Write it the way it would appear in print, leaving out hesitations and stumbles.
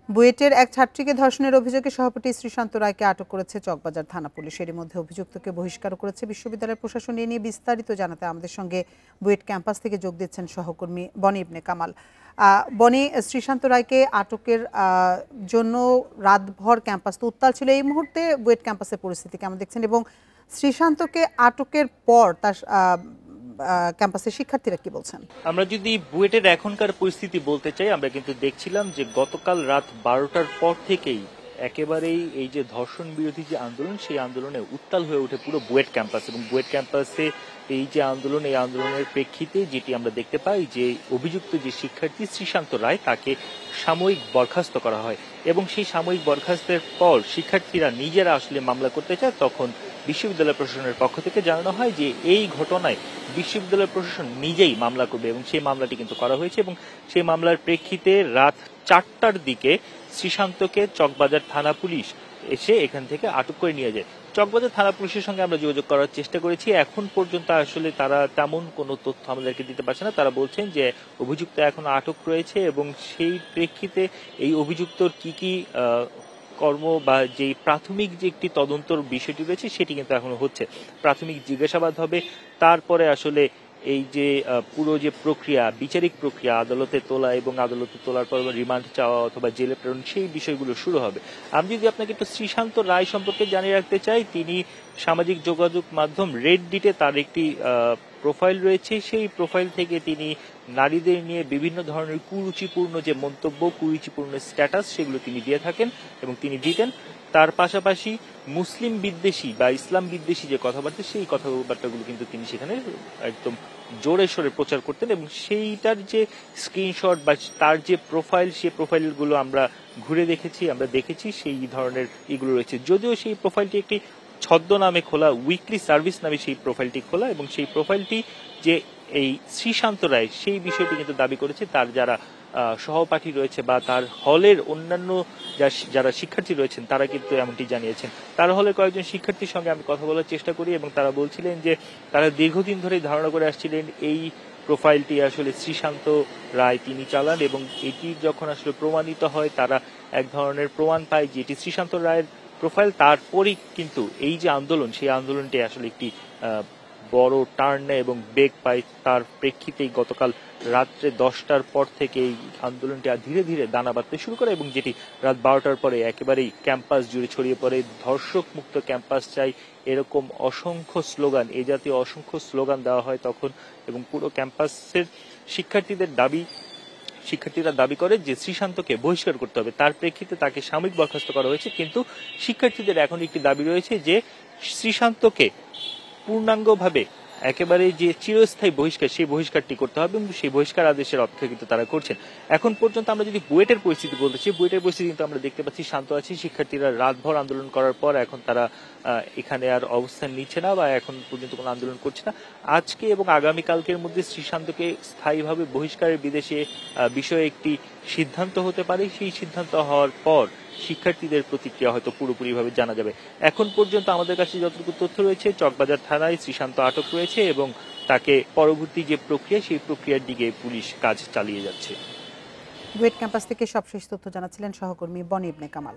বুয়েটের এক ছাত্রীকে ধর্ষণের অভিযোগে সভাপতি শ্রীশান্ত রায়কে আটক করেছে চকবাজার থানা পুলিশ। এর মধ্যে অভিযুক্তকে বহিষ্কার করেছে বিশ্ববিদ্যালয়ের প্রশাসন। এ নিয়ে বিস্তারিত জানাতে আমাদের সঙ্গে বুয়েট ক্যাম্পাস থেকে যোগ দিচ্ছেন সহকর্মী বনি ইবনে কামাল। বনি, শ্রীশান্ত রায়কে আটকের জন্য রাতভর ক্যাম্পাস তো উত্তাল ছিল। এই মুহূর্তে বুয়েট ক্যাম্পাসের পরিস্থিতি কেমন দেখছেন, এবং শ্রীশান্তকে আটকের পর তার ক্যাম্পাসের শিক্ষার্থীরা কি বলছেন? আমরা যদি বুয়েটের এখনকার পরিস্থিতি বলতে চাই, আমরা কিন্তু দেখছিলাম যে গতকাল রাত 12টার পর থেকেই একেবারেই এই যে ধর্ষণ বিরোধী যে আন্দোলন, সেই আন্দোলনে উত্তাল হয়ে ওঠে পুরো বুয়েট ক্যাম্পাস। এবং বুয়েট ক্যাম্পাসে এই যে আন্দোলন, এই আন্দোলনের প্রেক্ষিতে যেটি আমরা দেখতে পাই যে অভিযুক্ত যে শিক্ষার্থী শ্রীশান্ত রায়, তাকে সাময়িক বরখাস্ত করা হয়। এবং সেই সাময়িক বরখাস্তের পর শিক্ষার্থীরা নিজেরা আসলে মামলা করতে চায়। তখন বিশ্ববিদ্যালয় প্রশাসনের পক্ষ থেকে জানানো হয় যে এই ঘটনায় বিশ্ববিদ্যালয় প্রশাসন নিজেই মামলা করবে, এবং সেই মামলাটি কিন্তু করা হয়েছে। এবং সেই মামলার প্রেক্ষিতে রাত 4টার দিকে শ্রীশান্তকে চকবাজার থানা পুলিশ এসে এখান থেকে আটক করে নিয়ে যায়। চকবাজার থানা পুলিশের সঙ্গে আমরা যোগাযোগ করার চেষ্টা করেছি। এখন পর্যন্ত আসলে তারা তেমন কোনো তথ্য আমাদেরকে দিতে পারছে না। তারা বলছেন যে অভিযুক্ত এখন আটক রয়েছে, এবং সেই প্রেক্ষিতে এই অভিযুক্তর কি কর্ম বা যে প্রাথমিক যে একটি তদন্তর বিষয়টি রয়েছে সেটি কিন্তু এখনো হচ্ছে। প্রাথমিক জিজ্ঞাসাবাদ হবে, তারপরে আসলে এই যে পুরো যে প্রক্রিয়া, বিচারিক প্রক্রিয়া, আদালতে তোলা এবং আদালতে তোলার পর রিমান্ড চাওয়া অথবা জেলে প্রেরণ, সেই বিষয়গুলো শুরু হবে। আমি যদি আপনাকে একটু শ্রীশান্ত রায় সম্পর্কে জানিয়ে রাখতে চাই, তিনি সামাজিক যোগাযোগ মাধ্যম রেডডিটে তার একটি প্রোফাইল রয়েছে। সেই প্রোফাইল থেকে তিনি নারীদের নিয়ে বিভিন্ন ধরনের কুরুচিপূর্ণ যে মন্তব্য, কুরুচিপূর্ণ স্ট্যাটাস, সেগুলো তিনি দিয়ে থাকেন এবং তিনি দিতেন। তার পাশাপাশি মুসলিম বিদ্বেষী বা ইসলাম বিদ্বেষী যে কথাবার্তা, সেই কথাবার্তাগুলো কিন্তু তিনি সেখানে একদম জোরে সোরে প্রচার করতেন। এবং সেইটার যে স্ক্রিনশট বা তার যে প্রোফাইল, সেই প্রোফাইলগুলো আমরা ঘুরে দেখেছি, আমরা দেখেছি সেই ধরনের এগুলো রয়েছে। যদিও সেই প্রোফাইলটি একটি ছদ্মনামে খোলা, উইকলি সার্ভিস নামে সেই প্রোফাইলটি খোলা, এবং সেই প্রোফাইলটি যে এই শ্রীশান্ত রায়, সেই বিষয়টি কিন্তু দাবি করেছে তার যারা সহপাঠী রয়েছে বা তার হলের অন্যান্য যারা শিক্ষার্থী রয়েছেন, তারা কিন্তু এমনটি জানিয়েছেন। তার হলের কয়েকজন শিক্ষার্থীর সঙ্গে আমি কথা বলার চেষ্টা করি, এবং তারা বলছিলেন যে তারা দীর্ঘদিন ধরে ধারণা করে আসছিলেন এই প্রোফাইলটি আসলে শ্রীশান্ত রায় তিনি চালান, এবং এটি যখন আসলে প্রমাণিত হয়, তারা এক ধরনের প্রমাণ পায় যে এটি শ্রীশান্ত রায়ের প্রোফাইল। তারপরেই কিন্তু এই যে আন্দোলন, সেই আন্দোলনটি আসলে একটি বড় টার্ন নেয় এবং বেগ পায়। তার প্রেক্ষিতেই গতকাল রাত্রে 10টার পর থেকে এই আন্দোলনটি ধীরে ধীরে দানা বাঁধতে শুরু করে, এবং যেটি রাত 12টার পরে একেবারেই ক্যাম্পাস জুড়ে ছড়িয়ে পড়ে। ধর্ষক মুক্ত ক্যাম্পাস চাই, এরকম অসংখ্য স্লোগান, এই জাতীয় অসংখ্য স্লোগান দেওয়া হয় তখন। এবং পুরো ক্যাম্পাসের শিক্ষার্থীরা দাবি করে যে শ্রীশান্তকে বহিষ্কার করতে হবে। তার প্রেক্ষিতে তাকে সাময়িক বরখাস্ত করা হয়েছে, কিন্তু শিক্ষার্থীদের এখন একটি দাবি রয়েছে যে শ্রীশান্তকে পূর্ণাঙ্গভাবে একেবারে যে চিরস্থায়ী বহিষ্কার, সেই বহিষ্কারটি করতে হবে, এবং সেই বহিষ্কার আদেশের অপেক্ষা কিন্তু তারা করছেন। এখন পর্যন্ত আমরা যদি বুয়েটের পরিস্থিতি বলতে চাই, বুয়েটের পরিস্থিতি কিন্তু আমরা দেখতে পাচ্ছি শান্ত আছে। শিক্ষার্থীরা রাতভর আন্দোলন করার পর এখন তারা এখানে আর অবস্থান নিচ্ছে না বা এখন পর্যন্ত কোনো আন্দোলন করছে না। আজকে এবং আগামীকালকের মধ্যে শ্রীশান্তকে স্থায়ীভাবে বহিষ্কারের বিষয়ে একটি সিদ্ধান্ত হতে পারে। সেই সিদ্ধান্ত হওয়ার পর শিক্ষার্থীদের প্রতিক্রিয়া হয়তো পুরোপুরিভাবে জানা যাবে। এখন পর্যন্ত আমাদের কাছে যতটুকু তথ্য রয়েছে, চকবাজার থানায় শ্রীশান্ত আটক রয়েছে, এবং তাকে পরবর্তী যে প্রক্রিয়া, সেই প্রক্রিয়ার দিকে পুলিশ কাজ চালিয়ে যাচ্ছে। বুয়েট ক্যাম্পাস থেকে সবশেষ তথ্য জানাচ্ছিলেন সহকর্মী বনি ইবনে কামাল।